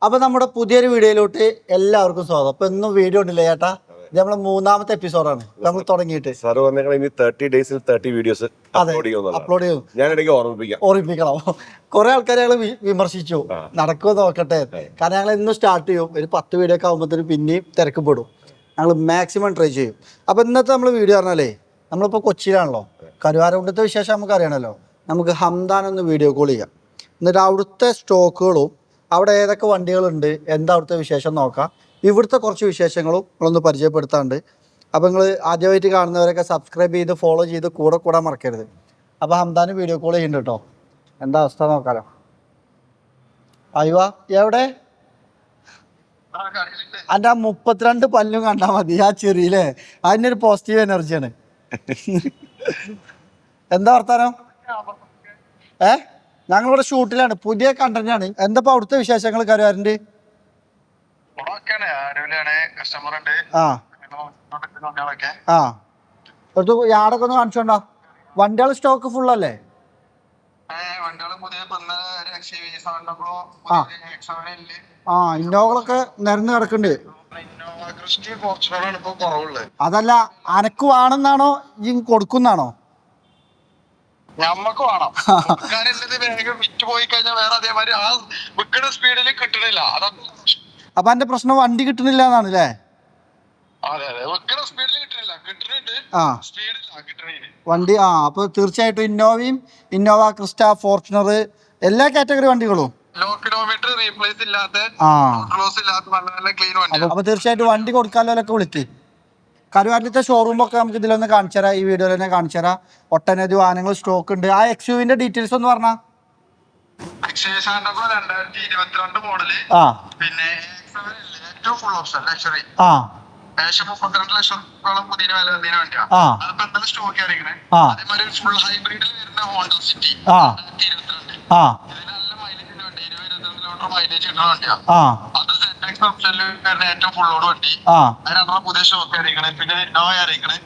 അപ്പോൾ നമ്മുടെ പുതിയൊരു വീഡിയോയിലോട്ട് എല്ലാവർക്കും സ്വാഗതം. അപ്പോൾ ഇന്നും വീഡിയോ ഉണ്ടല്ലേ ചേട്ടാ? ഇത് നമ്മളെ മൂന്നാമത്തെ എപ്പിസോഡാണ് നമ്മൾ തുടങ്ങിയിട്ട്. സാർ പറഞ്ഞാൽ ഇനി 30 ഡേയ്സിൽ 30 വീഡിയോസ് അപ്ലോഡ് ചെയ്യും. ഞാനിടയ്ക്ക് ഓർമ്മിപ്പിക്കണം. കുറെ ആൾക്കാരെ ഞങ്ങൾ വിമർശിച്ചു, നടക്കുമോ നോക്കട്ടെ. കാരണം ഞങ്ങൾ ഇന്ന് സ്റ്റാർട്ട് ചെയ്യും, ഒരു 10 വീഡിയോ ഒക്കെ ആകുമ്പോഴത്തേനും പിന്നെയും തിരക്കപ്പെടും. ഞങ്ങൾ മാക്സിമം ട്രൈ ചെയ്യും. അപ്പോൾ ഇന്നത്തെ നമ്മൾ വീഡിയോ പറഞ്ഞാലേ, നമ്മളിപ്പോൾ കൊച്ചിയിലാണല്ലോ, കരുവാരകുണ്ടത്തെ വിശേഷം നമുക്ക് അറിയണമല്ലോ. നമുക്ക് ഹംദാൻ ഒന്ന് വീഡിയോ കോൾ ചെയ്യാം, എന്നിട്ട് അവിടുത്തെ സ്റ്റോക്കുകളും അവിടെ ഏതൊക്കെ വണ്ടികളുണ്ട്, എന്താ അവിടുത്തെ വിശേഷം നോക്കാം. ഇവിടുത്തെ കുറച്ച് വിശേഷങ്ങളും നിങ്ങളൊന്ന് പരിചയപ്പെടുത്താണ്ട്. അപ്പോൾ നിങ്ങൾ ആദ്യമായിട്ട് കാണുന്നവരൊക്കെ സബ്സ്ക്രൈബ് ചെയ്ത് ഫോളോ ചെയ്ത് കൂടാൻ മറക്കരുത്. അപ്പോൾ ഹംദാൻ വീഡിയോ കോൾ ചെയ്യുന്നുണ്ട് കേട്ടോ. എന്താ അവസ്ഥ നോക്കാലോ. അയ്യോ എവിടെ എൻ്റെ ആ 32 പല്ലും കണ്ടാൽ മതി, ആ ചെറിയില്ലേ, അതിൻ്റെ ഒരു പോസിറ്റീവ് എനർജിയാണ്. എന്താ വർത്താനം? ഞങ്ങളിവിടെ ഷൂട്ടിലാണ്, പുതിയ കണ്ടന്റാണ്. എന്താ അവിടുത്തെ വിശേഷങ്ങൾ കരുവാരുണ്ട്? യാടൊക്കെ ഒന്ന് കാണിച്ചോണ്ടാ. വണ്ടികൾ സ്റ്റോക്ക് ഫുൾ അല്ലേ? ഇന്നോകളൊക്കെ നിരന്ന് കിടക്കുന്നുണ്ട്. അതല്ല, അനക്ക് വേണമെന്നാണോ ഈ കൊടുക്കുന്നാണോ? ഞമ്മക്ക് വേണം. വിറ്റ് പോയി കഴിഞ്ഞാൽ വേറെ അതേമാതിരി ആ വിൽക്കുന്ന സ്പീഡിൽ കിട്ടണില്ല. അപ്പൊ എന്റെ പ്രശ്നം വണ്ടി കിട്ടണില്ല എന്നാണ് അല്ലേ? അതെ അതെ, വിൽക്കുന്ന സ്പീഡിൽ കിട്ടണില്ല, കിട്ടുന്നുണ്ട്, സ്പീഡില്ല കിട്ടണില്ല വണ്ടി. അപ്പൊ തീർച്ചയായിട്ടും ഇന്നോവ ക്രിസ്റ്റ, ഫോർച്യൂണർ, എല്ലാ കാറ്റഗറി വണ്ടികളും ലോ കിലോമീറ്റർ റീപ്ലേസ് ഇല്ലാത്ത നല്ല നല്ല ക്ലീൻ വണ്ടി. അപ്പൊ തീർച്ചയായിട്ടും വണ്ടി കൊടുക്കാനൊക്കെ വിളിക്ക്. കരുവാരത്തെ ഷോറൂമൊക്കെ നമുക്ക് ഇതിലൊന്ന് കാണിച്ചു തരാം, ഈ വീഡിയോയിൽ തന്നെ കാണിച്ചു തരാം. ഒട്ടനവധി വാഹനങ്ങൾ സ്റ്റോക്ക് ഉണ്ട്. ആ XUV-ന്റെ ഡീറ്റെയിൽസ് ഒന്ന് പറഞ്ഞാ. 2022 മോഡല്, പിന്നെ ഏറ്റവും ഫുൾ ഓപ്ഷൻ ലക്ഷറി, 32 ലക്ഷം പുതിയ വില വണ്ടിയാണ്. അതിപ്പോ എന്തായാലും സ്റ്റോക്ക് ആയിരിക്കണേ. അതേമാതിരി ഫുൾ ഹൈബ്രിഡിൽ വരുന്ന ഹോണ്ട സിറ്റി 2022, നല്ല മൈലേജ് വണ്ടി, 20-22 കിലോമീറ്റർ മൈലേജ് കിട്ടുന്ന വണ്ടിയാണ്. അത് ZX ഓപ്ഷനിൽ വരുന്ന ഏറ്റവും ഫുൾ ഓട് വണ്ടി. അതിനകത്ത് പുതിയ സ്റ്റോക്ക് ആയിരിക്കണേ. പിന്നെ ഇന്നോവ ആയിരിക്കണേ,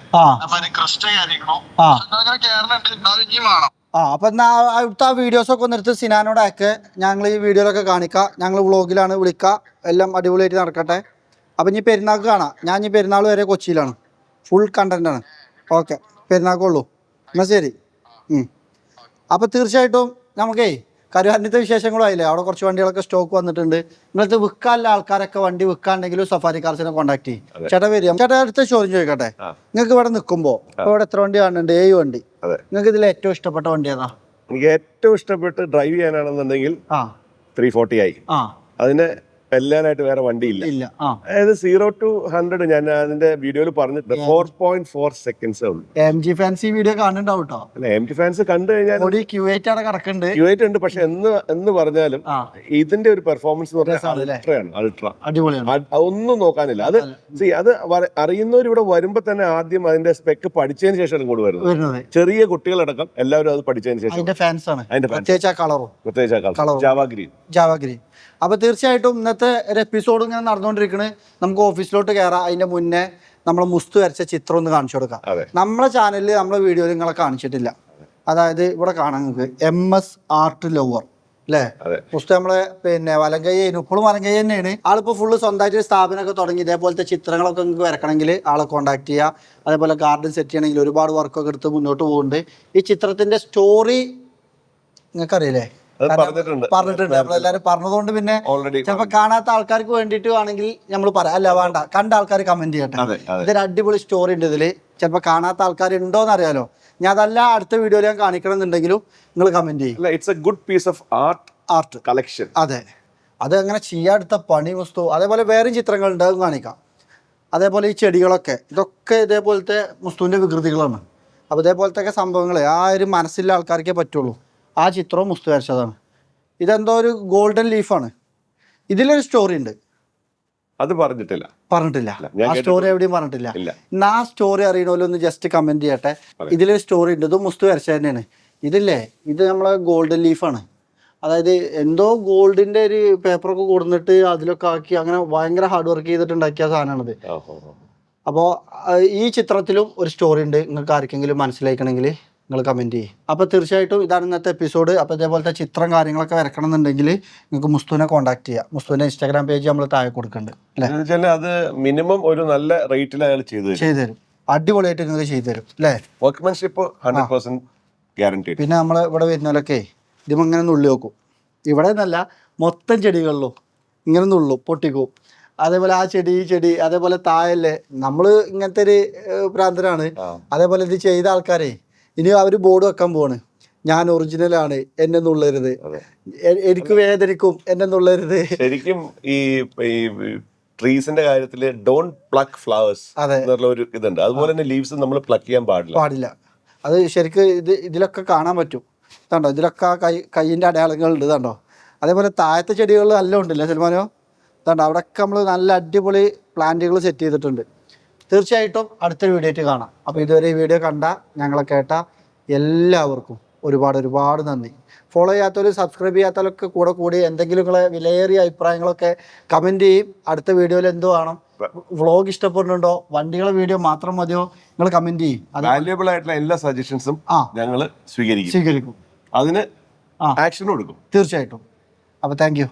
ക്രിസ്റ്റ ആയിരിക്കണോ, അങ്ങനെ കേരളുണ്ട്. ഇന്നോവ ഇനിയും വേണം. അപ്പൊ അവിടുത്തെ ആ വീഡിയോസൊക്കെ ഒന്ന് എടുത്ത് സിനാനോട് അയക്ക്. ഞങ്ങൾ ഈ വീഡിയോയിലൊക്കെ കാണിക്കാം. ഞങ്ങൾ വ്ളോഗിലാണ് വിളിക്കുക. എല്ലാം അടിപൊളിയായിട്ട് നടക്കട്ടെ. അപ്പം ഇനി പെരുന്നാൾക്ക് കാണാം. ഞാൻ ഇനി പെരുന്നാൾ വരെ കൊച്ചിയിലാണ്, ഫുൾ കണ്ടന്റാണ്. ഓക്കെ, പെരുന്നാൾക്കുള്ളൂ. എന്നാൽ ശരി. അപ്പം തീർച്ചയായിട്ടും നമുക്കേ കരുവാരത്തെ വിശേഷങ്ങളും ആയില്ലേ. അവിടെ കുറച്ച് വണ്ടികളൊക്കെ സ്റ്റോക്ക് വന്നിട്ടുണ്ട്. നിങ്ങളത് വിൽക്കാനുള്ള ആൾക്കാരൊക്കെ വണ്ടി വിൽക്കാണ്ടെങ്കിലും സഫാരി കാർസിനെ കോൺടാക്ട് ചെയ്യും. ചേട്ടാ വരിക. ചേട്ടാ അടുത്ത ചോദ്യം ചോദിക്കട്ടെ. നിങ്ങൾക്ക് ഇവിടെ നിൽക്കുമ്പോൾ ഇവിടെ എത്ര വണ്ടി കാണുന്നുണ്ട്? 7 വണ്ടി. നിങ്ങൾക്ക് ഇതിൽ ഏറ്റവും ഇഷ്ടപ്പെട്ട വണ്ടി ഏതാ? എനിക്ക് ഏറ്റവും ഇഷ്ടപ്പെട്ട് ഡ്രൈവ് ചെയ്യാനാണെന്നുണ്ടെങ്കിൽ 340i. അതിന് വെല്ലാനായിട്ട് വേറെ വണ്ടിയില്ല. അതായത് 0 to 100 ഞാൻ അതിന്റെ വീഡിയോയിൽ പറഞ്ഞിട്ടുണ്ട്, 4.4 സെക്കൻഡ്സ് ഉള്ളൂ. MG ഫാൻസി വീഡിയോ കാണുന്നുണ്ടാവും കേട്ടോ. അല്ല, MG ഫാൻസ് കണ്ടു കഴിഞ്ഞാൽ Q8 ഉണ്ട്. പക്ഷെ എന്ന് പറഞ്ഞാലും ഇതിന്റെ ഒരു പെർഫോമൻസ് അൾട്ര അടിപൊളിയാണ്. ഒന്നും നോക്കാനില്ല. അത് അറിയുന്നവർ ഇവിടെ വരുമ്പോ തന്നെ ആദ്യം അതിന്റെ സ്പെക്ക് പഠിച്ചതിന് ശേഷമാണ് ഇങ്ങോട്ട് വരുന്നത്. ചെറിയ കുട്ടികളടക്കം എല്ലാവരും അത് പഠിച്ചതിന് ശേഷം. പ്രത്യേകിച്ച് ജാവ ഗ്രീൻ. അപ്പോൾ തീർച്ചയായിട്ടും ഇന്നത്തെ ഒരു എപ്പിസോഡ് ഇങ്ങനെ നടന്നുകൊണ്ടിരിക്കുന്നത്. നമുക്ക് ഓഫീസിലോട്ട് കയറാം. അതിൻ്റെ മുന്നേ നമ്മൾ മുസ്തു വരച്ച ചിത്രം ഒന്ന് കാണിച്ചു കൊടുക്കാം. നമ്മളെ ചാനലിൽ നമ്മളെ വീഡിയോയിൽ നിങ്ങളെ കാണിച്ചിട്ടില്ല. അതായത് ഇവിടെ കാണാൻ നിങ്ങൾക്ക് MS ആർട്ട് ലവർ അല്ലേ? മുസ്തു നമ്മളെ പിന്നെ വലങ്കൈ, ഇപ്പോഴും വലങ്കൈ തന്നെയാണ്. ആളിപ്പോൾ ഫുള്ള് സ്വന്തമായിട്ട് സ്ഥാപനമൊക്കെ തുടങ്ങി. ഇതേപോലത്തെ ചിത്രങ്ങളൊക്കെ നിങ്ങൾക്ക് വരക്കണമെങ്കിൽ ആളെ കോൺടാക്ട് ചെയ്യുക. അതേപോലെ ഗാർഡൻ സെറ്റ് ചെയ്യണമെങ്കിൽ ഒരുപാട് വർക്കൊക്കെ എടുത്ത് മുന്നോട്ട് പോകുന്നുണ്ട്. ഈ ചിത്രത്തിൻ്റെ സ്റ്റോറി നിങ്ങൾക്കറിയില്ലേ? പറഞ്ഞിട്ടുണ്ട്. നമ്മളെല്ലാരും പറഞ്ഞതുകൊണ്ട് പിന്നെ ചിലപ്പോ കാണാത്ത ആൾക്കാർക്ക് വേണ്ടിയിട്ട് ആണെങ്കിൽ നമ്മൾ പറയാം. അല്ല വേണ്ട, കണ്ട ആൾക്കാർ കമന്റ് ചെയ്യട്ടെ. ഇതൊരു അടിപൊളി സ്റ്റോറി ഉണ്ട് ഇതില്. ചിലപ്പോ കാണാത്ത ആൾക്കാർ ഉണ്ടോന്ന് അറിയാലോ. ഞാൻ അതല്ല അടുത്ത വീഡിയോയിൽ ഞാൻ കാണിക്കണം എന്നുണ്ടെങ്കിലും നിങ്ങൾ കമന്റ് ചെയ്യും. It's a good piece of art collection. അതെ, അത് അങ്ങനെ ചെയ്യാടുത്ത പണി വസ്തു. അതേപോലെ വേറെയും ചിത്രങ്ങളുണ്ട്, അത് കാണിക്കാം. അതേപോലെ ഈ ചെടികളൊക്കെ, ഇതൊക്കെ ഇതേപോലത്തെ മുസ്തുവിന്റെ വികൃതികളാണ്. അപ്പോൾ ഇതേപോലത്തെ സംഭവങ്ങൾ ആ ഒരു മനസ്സിലുള്ള ആൾക്കാർക്കേ പറ്റുള്ളൂ. ആ ചിത്രവും മുസ്തു വരച്ചതാണ്. ഇതെന്തോ ഒരു ഗോൾഡൻ ലീഫാണ്. ഇതിലൊരു സ്റ്റോറി ഉണ്ട്, അത് പറഞ്ഞിട്ടില്ല. ആ സ്റ്റോറി എവിടെയും പറഞ്ഞിട്ടില്ല. ഇന്ന് ആ സ്റ്റോറി അറിയണമല്ലോ, ഒന്ന് ജസ്റ്റ് കമന്റ് ചെയ്യട്ടെ. ഇതിലൊരു സ്റ്റോറി ഉണ്ട്, ഇത് മുസ്തു വരച്ച തന്നെയാണ്. ഇതില്ലേ, ഇത് നമ്മളെ ഗോൾഡൻ ലീഫാണ്. അതായത് എന്തോ ഗോൾഡിന്റെ ഒരു പേപ്പറൊക്കെ കൊടുത്തിട്ട് അതിലൊക്കെ ആക്കി അങ്ങനെ ഭയങ്കര ഹാർഡ് വർക്ക് ചെയ്തിട്ട് ഉണ്ടാക്കിയ സാധനമാണിത്. അപ്പോൾ ഈ ചിത്രത്തിലും ഒരു സ്റ്റോറി ഉണ്ട്. നിങ്ങൾക്ക് ആർക്കെങ്കിലും മനസ്സിലാക്കണമെങ്കിൽ നിങ്ങൾ കമൻറ്റ് ചെയ്യും. അപ്പോൾ തീർച്ചയായിട്ടും ഇതാണ് ഇന്നത്തെ എപ്പിസോഡ്. അപ്പോൾ ഇതേപോലത്തെ ചിത്രം കാര്യങ്ങളൊക്കെ വരക്കണം എന്നുണ്ടെങ്കിൽ നിങ്ങൾക്ക് മുസ്തുവിനെ കോൺടാക്ട് ചെയ്യാം. മുസ്തുവിൻ്റെ ഇൻസ്റ്റാഗ്രാം പേജ് നമ്മൾ താഴെ കൊടുക്കുന്നുണ്ട് അല്ലേ. അത് മിനിമം ഒരു നല്ല റേറ്റിൽ അയാൾ ചെയ്തു തരും. അടിപൊളിയായിട്ട് നിങ്ങൾക്ക് ചെയ്തു തരും അല്ലേ. Workmanship 100% guarantee. പിന്നെ നമ്മൾ ഇവിടെ വരുന്നവരൊക്കെ ഇതിപ്പോൾ ഇങ്ങനെ നുള്ളി നോക്കും. ഇവിടെ നിന്നല്ല, മൊത്തം ചെടികളിലും ഇങ്ങനെ നുള്ളും, പൊട്ടിക്കും. അതേപോലെ ആ ചെടി ഈ ചെടി അതേപോലെ താഴല്ലേ. നമ്മൾ ഇങ്ങനത്തെ ഒരു ഭ്രാന്തരാണ്. അതേപോലെ ഇത് ചെയ്ത ആൾക്കാരെ ഇനി അവർ ബോർഡ് വെക്കാൻ പോവാണ്, ഞാൻ ഒറിജിനലാണ്, എന്നെ നുള്ളരുത്, എനിക്ക് വേദനിക്കും, എന്നെ നുള്ളരുത്. ശരിക്കും ഈ ട്രീസിന്റെ കാര്യത്തില് ഡോണ്ട് പ്ലക്ക് ഫ്ലവേഴ്സ് എന്നുള്ള ഒരു ഇതുണ്ട്. അതുപോലെ തന്നെ ലീവ്സ് നമ്മൾ പ്ലക്ക് ചെയ്യാൻ പാടില്ല. അത് ശരിക്കും ഇതിലൊക്കെ കാണാൻ പറ്റും. ഇതാണ്ടോ, ഇതിലൊക്കെ ആ കൈയിൻ്റെ അടയാളങ്ങളുണ്ട്. ഇതാണ്ടോ. അതേപോലെ താഴത്തെ ചെടികൾ നല്ല ഉണ്ടല്ലേ സൽമാനോ. ഇതാണ്ടോ, അവിടെയൊക്കെ നമ്മൾ നല്ല അടിപൊളി പ്ലാന്റുകൾ സെറ്റ് ചെയ്തിട്ടുണ്ട്. തീർച്ചയായിട്ടും അടുത്തൊരു വീഡിയോ ആയിട്ട് കാണാം. അപ്പോൾ ഇതുവരെ ഈ വീഡിയോ കണ്ട ഞങ്ങളെ കേട്ട എല്ലാവർക്കും ഒരുപാട് നന്ദി. ഫോളോ ചെയ്യാത്തവർ, സബ്സ്ക്രൈബ് ചെയ്യാത്തവരൊക്കെ കൂടി എന്തെങ്കിലും നിങ്ങളെ വിലയേറിയ അഭിപ്രായങ്ങളൊക്കെ കമൻറ്റ് ചെയ്യും. അടുത്ത വീഡിയോയിൽ എന്തോ വേണം, വ്ളോഗ് ഇഷ്ടപ്പെടുന്നുണ്ടോ, വണ്ടികളെ വീഡിയോ മാത്രം മതിയോ, നിങ്ങൾ കമൻറ്റ് ചെയ്യും. വാല്യുബിൾ ആയിട്ടുള്ള എല്ലാ സജഷൻസും ഞങ്ങൾ സ്വീകരിക്കും. അതിന് ആക്ഷൻ കൊടുക്കും തീർച്ചയായിട്ടും. അപ്പോൾ താങ്ക് യു.